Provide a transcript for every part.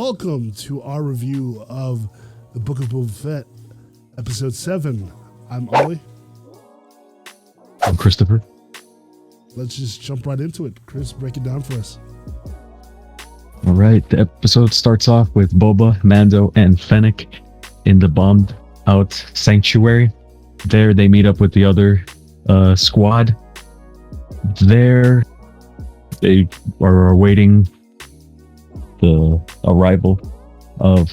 welcome to our review of the Book of Boba Fett, Episode 7. I'm Ollie. I'm Christopher. Let's just jump right into it. Chris, break it down for us. All right, the episode starts off with Boba, Mando, and Fennec in the bombed-out sanctuary. There, they meet up with the other squad. There, they are awaiting the arrival of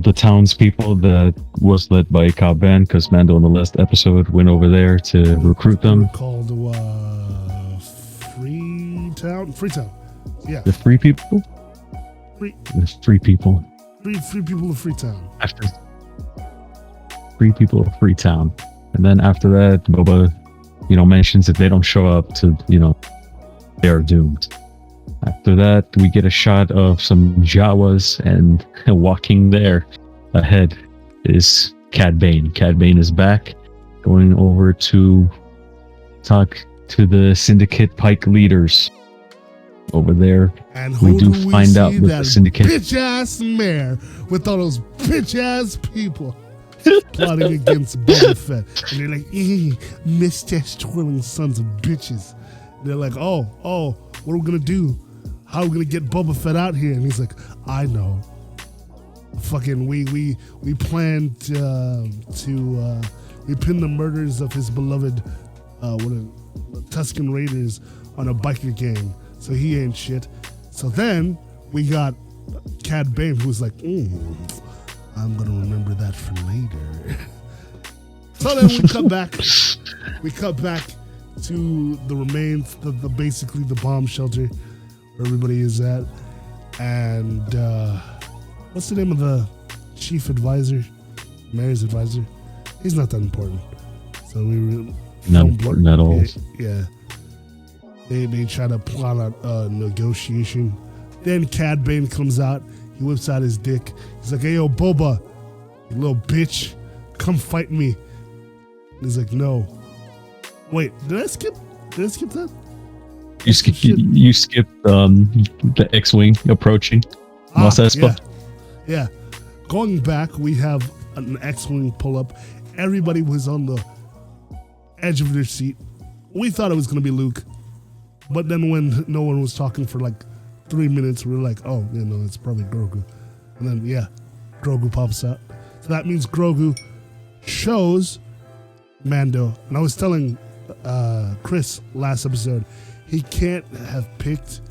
the townspeople that was led by Cobb Vanth, because Mando in the last episode went over there to recruit them. Called Freetown. Yeah. The Free People? The Free People. Free People of Freetown. After Free People of Freetown. And then after that, Boba, mentions if they don't show up to, they are doomed. After that, we get a shot of some Jawas, and walking there ahead is Cad Bane. Cad Bane is back, going over to talk to the Syndicate Pike leaders over there. And we do find out that the Syndicate bitch-ass mayor with all those bitch-ass people plotting against Boba Fett. And they're like, mustache twirling sons of bitches. They're like, oh, what are we gonna do? How are we gonna get Boba Fett out here? And he's like, I know. Fucking, we planned we pinned the murders of his beloved Tusken Raiders on a biker gang, so he ain't shit. So then we got Cad Bane, who's like, I'm gonna remember that for later. So then we cut back. We cut back to the remains, basically the bomb shelter where everybody is at, and what's the name of the chief advisor, mayor's advisor? He's not that important. So we not important at all. Yeah, they try to plot out a negotiation. Then Cad Bane comes out. He whips out his dick. He's like, "Hey, yo, Boba, you little bitch, come fight me." And he's like, "No." Wait, did I skip that? You skipped the X-Wing approaching. Yeah. Going back, we have an X-Wing pull up. Everybody was on the edge of their seat. We thought it was going to be Luke. But then when no one was talking for like 3 minutes, we were like, oh, it's probably Grogu. And then, Grogu pops out. So that means Grogu shows Mando. And I was telling Chris last episode, he can't have picked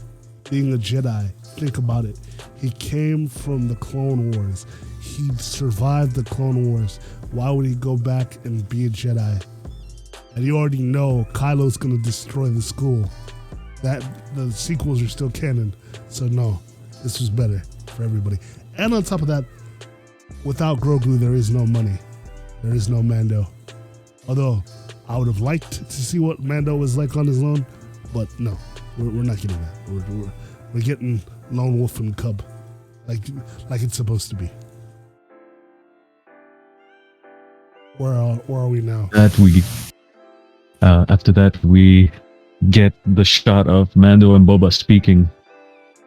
being a Jedi. Think about it. He came from the Clone Wars. He survived the Clone Wars. Why would he go back and be a Jedi? And you already know Kylo's going to destroy the school. That the sequels are still canon. So no, this was better for everybody. And on top of that, without Grogu, there is no money. There is no Mando. Although I would have liked to see what Mando was like on his own, but no, we're not getting that. We're getting Lone Wolf and Cub, like it's supposed to be. Where are we now? After that, we get the shot of Mando and Boba speaking,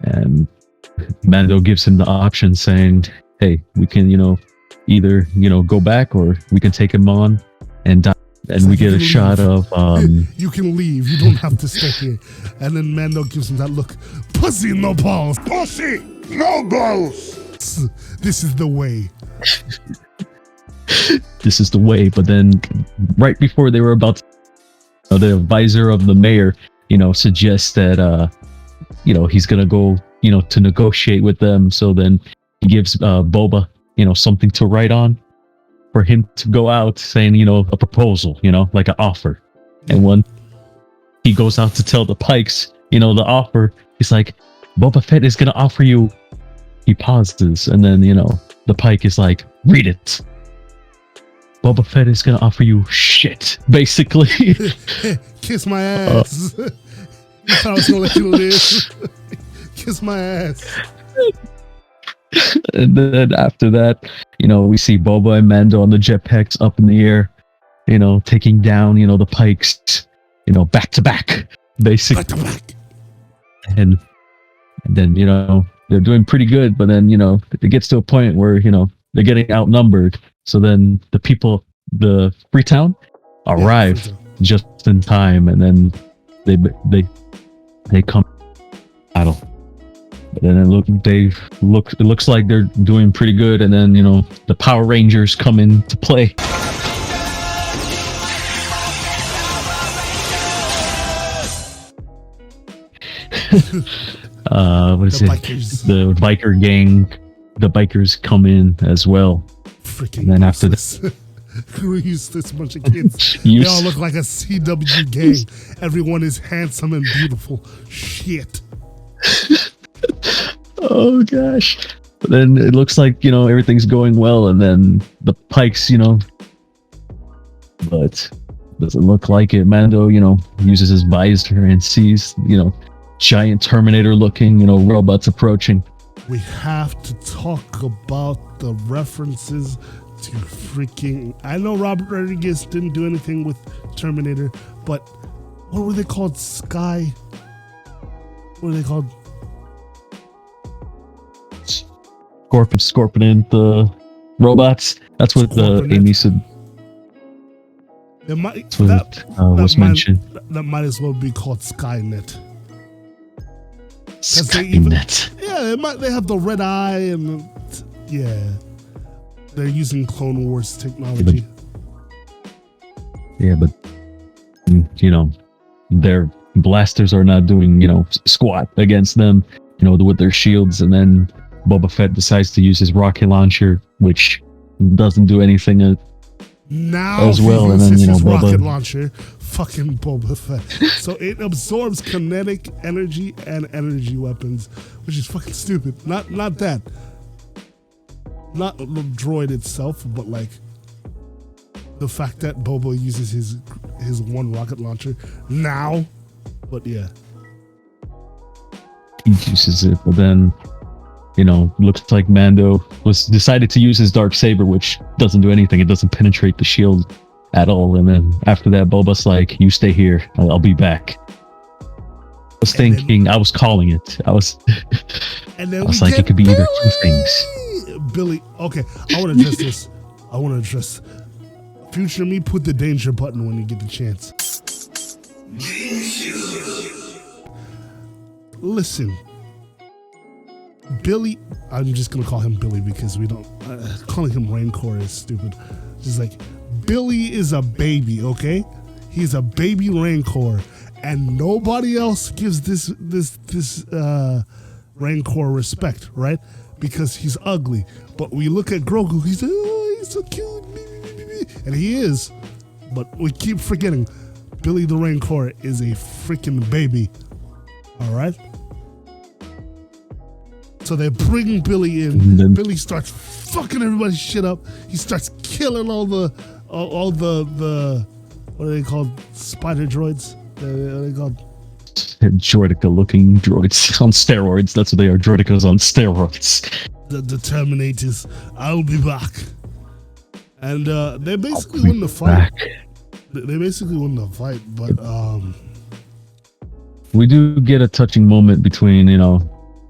and Mando gives him the option, saying, "Hey, we can, either go back, or we can take him on and die." And we get a shot of you can leave, you don't have to stay here. And then Mando gives him that look, pussy no balls, pussy no balls. This is the way. This is the way. But then right before they were about to, the advisor of the mayor suggests that he's gonna go to negotiate with them. So then he gives Boba something to write on for him to go out, saying, a proposal, like an offer. And when he goes out to tell the Pikes, the offer, he's like, Boba Fett is going to offer you. He pauses, and then, the Pike is like, read it. Boba Fett is going to offer you shit, basically. Kiss my ass. You thought I was going to let you live. Kiss my ass. And then after that, we see Boba and Mando on the jetpacks up in the air, taking down, the Pikes, back to back, basically. Back to back. And then, they're doing pretty good, but then it gets to a point where they're getting outnumbered. So then the Freetown arrive Freetown. just in time, and then they come battle. But then it looks like they're doing pretty good, and then the Power Rangers come into play. What is The it? bikers. The biker gang. The bikers come in as well. Freaking And then after useless. Who useless bunch of kids? They Use- all look like a CW gang. Everyone is handsome and beautiful. Shit. Oh gosh. But then it looks like everything's going well, and then the Pikes, but doesn't look like it. Mando, uses his visor and sees, giant Terminator looking, robots approaching. We have to talk about the references to freaking... I know Robert Rodriguez didn't do anything with Terminator, but what were they called? Sky? What are they called? Scorpion, the robots. That's what Scorpion. Amy said. It might, That's what was mentioned. That might as well be called Skynet. They even- Skynet. Yeah, they have the red eye and they're using Clone Wars technology. Yeah, but their blasters are not doing squat against them. With their shields, and then Boba Fett decides to use his rocket launcher, which doesn't do anything Now as well. he And then uses his Boba rocket launcher, fucking Boba Fett. So it absorbs kinetic energy and energy weapons, which is fucking stupid. Not that. Not the droid itself, but like the fact that Boba uses his one rocket launcher now. But yeah. he uses it, but then looks like Mando was decided to use his dark saber, which doesn't do anything. It doesn't penetrate the shield at all. And then after that, Boba's like, "You stay here. I'll be back." I was thinking, I was calling it. I was like, it could be either two things. Billy, okay, I want to address this. I want to address future me. Put the danger button when you get the chance. Listen, Billy, I'm just gonna call him Billy because we don't calling him Rancor is stupid. Just like Billy is a baby, okay? He's a baby Rancor, and nobody else gives this Rancor respect, right? Because he's ugly. But we look at Grogu, he's so cute, and he is. But we keep forgetting Billy the Rancor is a freaking baby. All right. So they bring Billy in. Then- Billy starts fucking everybody's shit up. He starts killing all the what are they called? Spider droids. What are they called? Droidica looking droids on steroids. That's what they are. Droidicas on steroids. The Terminators. I'll be back. And they basically win the fight. They basically win the fight, but we do get a touching moment between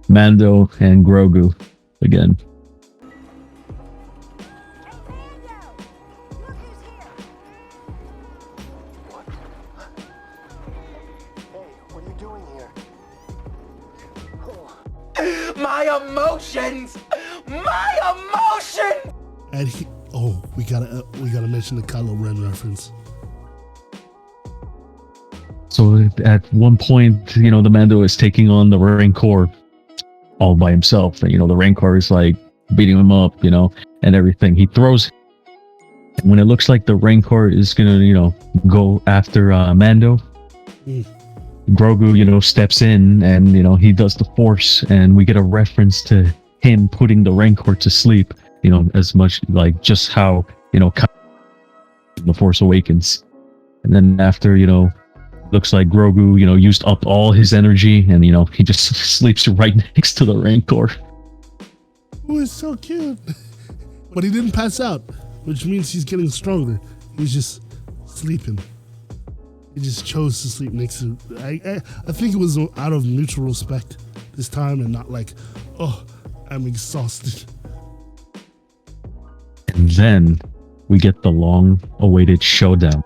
Mando and Grogu again. What are you doing here? My emotions! My emotions! and we gotta mention the Kylo Ren reference. So at one point, the Mando is taking on the Rancor all by himself. And, the Rancor is like beating him up, and everything. He throws. And when it looks like the Rancor is going to, go after Mando, Grogu, steps in and, he does the Force. And we get a reference to him putting the Rancor to sleep, as much like just how, the Force Awakens. And then after, looks like Grogu, used up all his energy and, he just sleeps right next to the Rancor. Oh, it's so cute. But he didn't pass out, which means he's getting stronger. He's just sleeping. He just chose to sleep next to... I think it was out of mutual respect this time and not like, Oh, I'm exhausted. And then we get the long-awaited showdown.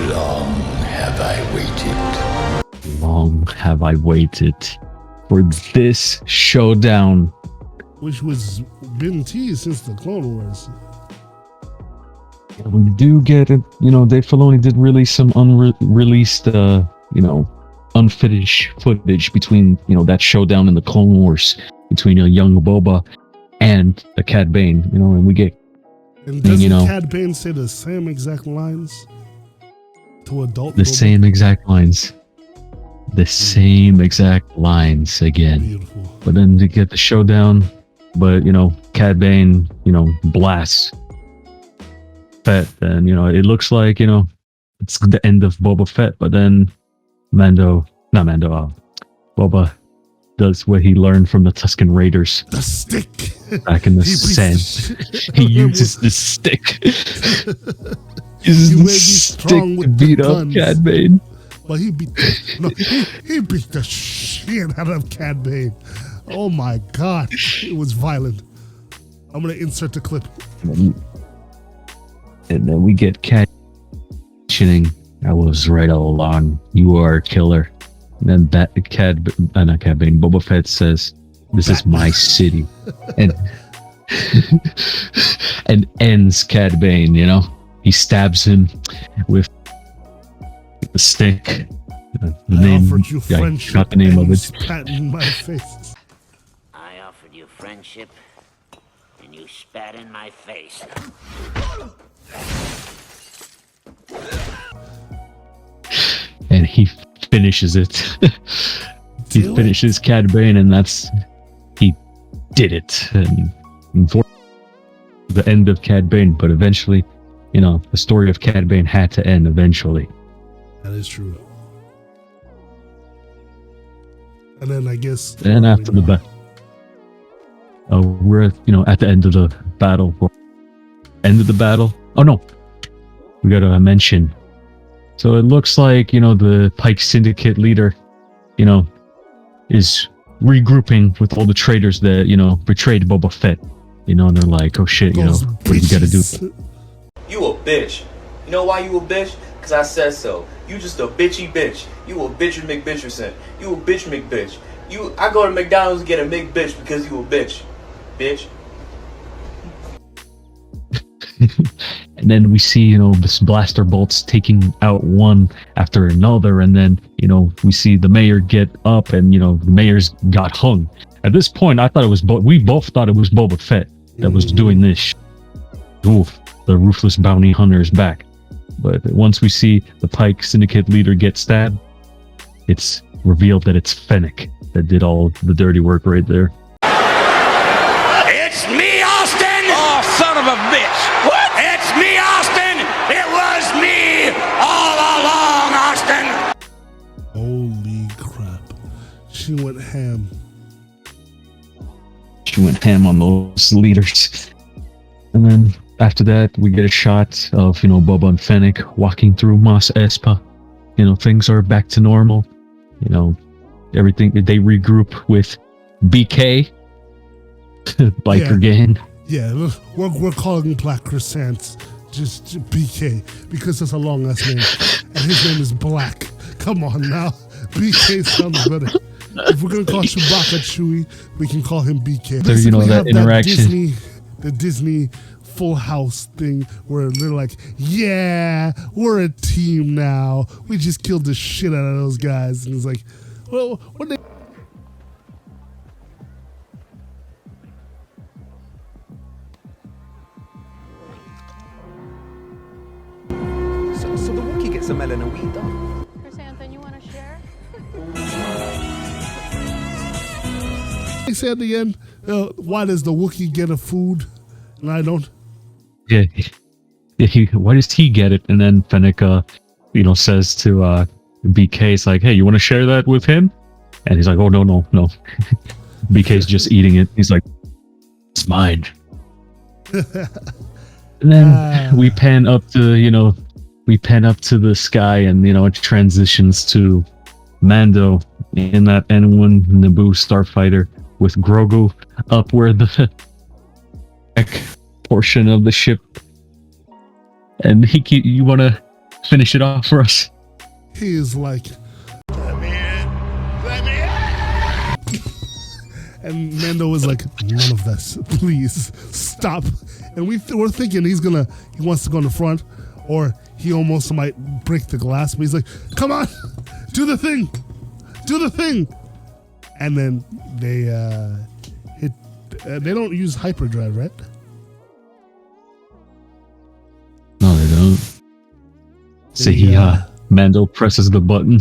Long have I waited. Long have I waited for this showdown. Which was been teased since the Clone Wars. We do get it. Dave Filoni did release some unreleased, unfinished footage between, that showdown in the Clone Wars between a young Boba and a Cad Bane. And we get. And doesn't Cad Bane say the same exact lines to adult? The Boba? same exact lines. The same exact lines again. Beautiful. But then to get the showdown, but Cad Bane, blasts Fett, and it looks like it's the end of Boba Fett. But then Boba does what he learned from the Tusken Raiders. The stick. Back in the sand. He uses the stick. Uses the stick to beat up Cad Bane. But he beat the shit out of Cad Bane. Oh my god, it was violent. I'm gonna insert the clip. And then we get Cad mentioning, "I was right all along. You are a killer." And then Boba Fett says, "This is my city," and and ends Cad Bane. He stabs him with the stick. I offered you friendship. Not the name of it. Spat in my face. I offered you friendship, and you spat in my face. And he finishes it. He finishes Cad Bane, and he did it. And for the end of Cad Bane, but eventually, the story of Cad Bane had to end eventually. That is true. And then I guess. And after the battle, we're at the end of the battle. End of the battle. Oh no, we gotta mention. So it looks like the Pike Syndicate leader, is regrouping with all the traitors that betrayed Boba Fett. And they're like, "Oh shit, what do you gotta do?" You a bitch. You know why you a bitch? Cause I said so. You just a bitchy bitch. You a bitch McBitcherson. You a bitch McBitch. I go to McDonald's and get a McBitch because you a bitch. Bitch. And then we see, this blaster bolts taking out one after another, and then, we see the mayor get up, and the mayor's got hung. At this point, I thought it was we both thought it was Boba Fett that was doing this. Oof, the ruthless bounty hunter is back. But once we see the Pike Syndicate leader get stabbed, it's revealed that it's Fennec that did all the dirty work right there. It's me, Austin! Oh, son of a bitch! What? It's me, Austin! It was me all along, Austin! Holy crap. She went ham. She went ham on those leaders. And then after that, we get a shot of, Boba and Fennec walking through Mos Espa. Things are back to normal. Everything, they regroup with BK, biker gang. Yeah, we're calling Black Croissants just BK because that's a long ass name. And his name is Black. Come on now. BK sounds better. If we're going to call Chewbacca Chewie, we can call him BK. So, that interaction. The Disney Full House thing where they're like, yeah, we're a team now. We just killed the shit out of those guys. And it's like, well, what they... So the Wookiee gets a melon and we don't. Chrysanthemum, you want to share? They say at the end, why does the Wookiee get a food and I don't? Yeah, why does he get it? And then Fennec, says to BK, it's like, hey, you want to share that with him? And he's like, oh, no. BK's just eating it. He's like, it's mine. And then we pan up to, the sky, and, it transitions to Mando in that N1 Naboo starfighter with Grogu up where the deck portion of the ship, and you want to finish it off for us? He is like, Let me in. Let me in. and Mando was like, none of this, please stop. And we're thinking he wants to go in the front, or he almost might break the glass, but he's like, come on, do the thing. And then they they don't use hyperdrive, right? No, they don't. So Mando presses the button,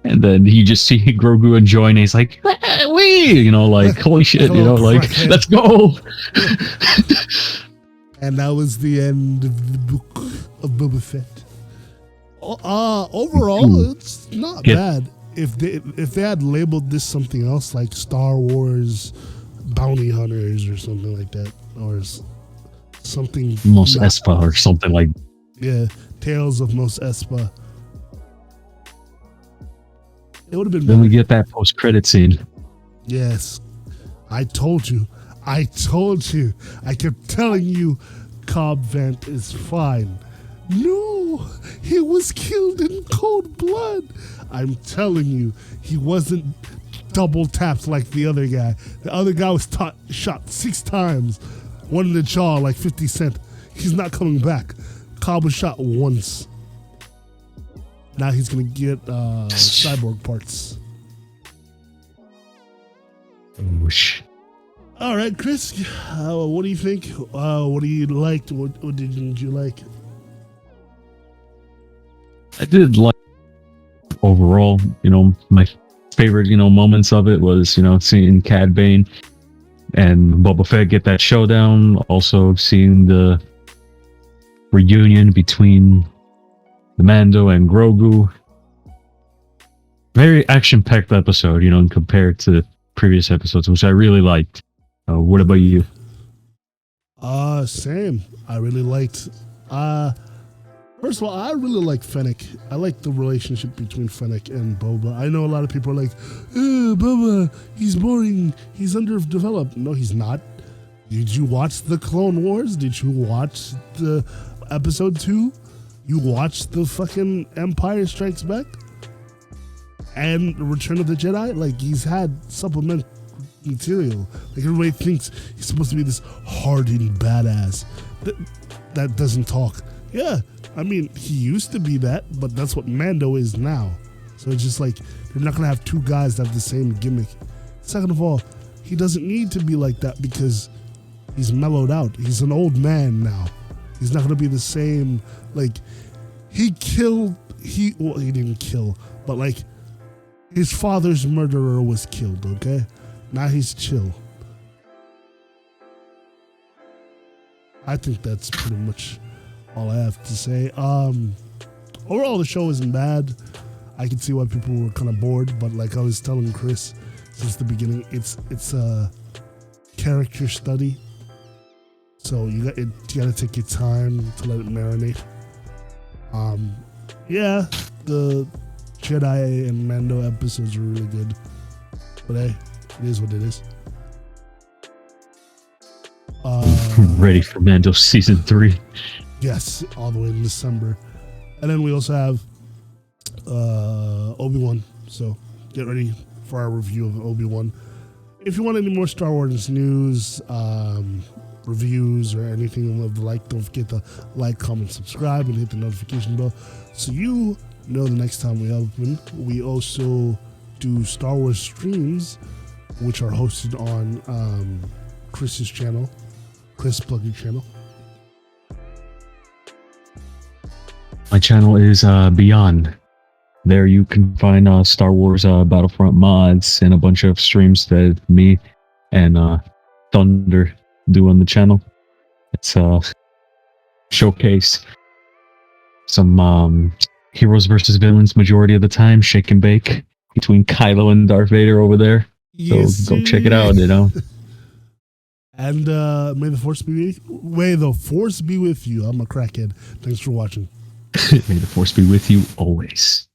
and then you just see Grogu enjoying it. He's like, wee, like, holy shit, like, let's go. And that was the end of the Book of Boba Fett. Overall, it's not bad. If they had labeled this something else, like Star Wars Bounty Hunters or something like that, or something Mos Espa or something like, Tales of Mos Espa, it would have been better. Then we get that post-credit scene. Yes, I told you. I kept telling you, Cobb Vanth is fine. No, he was killed in cold blood. I'm telling you, he wasn't double tapped like the other guy. The other guy was shot 6 times, one in the jaw like 50 Cent. He's not coming back. Cobb was shot once. Now he's gonna get cyborg parts. Whoosh. All right, Chris, what do you think? What do you like? What didn't you like? I did like overall, my favorite, moments of it was, seeing Cad Bane and Boba Fett get that showdown. Also seeing the reunion between the Mando and Grogu. Very action-packed episode, compared to previous episodes, which I really liked. What about you? Same. I really liked. First of all, I really like Fennec. I like the relationship between Fennec and Boba. I know a lot of people are like, Boba, he's boring. He's underdeveloped. No, he's not. Did you watch the Clone Wars? Did you watch the episode 2? You watched the fucking Empire Strikes Back? And Return of the Jedi? Like, he's had supplement material. Like, everybody thinks he's supposed to be this hardened badass that doesn't talk. Yeah, I mean, he used to be that, but that's what Mando is now. So it's just like, you're not going to have 2 guys that have the same gimmick. Second of all, he doesn't need to be like that because he's mellowed out. He's an old man now. He's not going to be the same, like, he didn't kill, but like, his father's murderer was killed, okay? Now he's chill. I think that's pretty much all I have to say. Overall, the show isn't bad. I can see why people were kind of bored, but like I was telling Chris since the beginning, it's a character study. So you got to take your time to let it marinate. Yeah, the Jedi and Mando episodes were really good, but hey, it is what it is. Ready for Mando season 3. Yes, all the way in December. And then we also have Obi-Wan. So get ready for our review of Obi-Wan. If you want any more Star Wars news, reviews, or anything of the like, don't forget to like, comment, subscribe, and hit the notification bell so you know the next time we open. We also do Star Wars streams, which are hosted on Chris's channel, Chris Pluggy channel. My channel is Beyond. There you can find Star Wars Battlefront mods and a bunch of streams that me and Thunder do on the channel. It's showcase some heroes versus villains majority of the time, shake and bake between Kylo and Darth Vader over there. Yes, so go check it out, And may the force be with you. I'm a crackhead. Thanks for watching. May the force be with you always.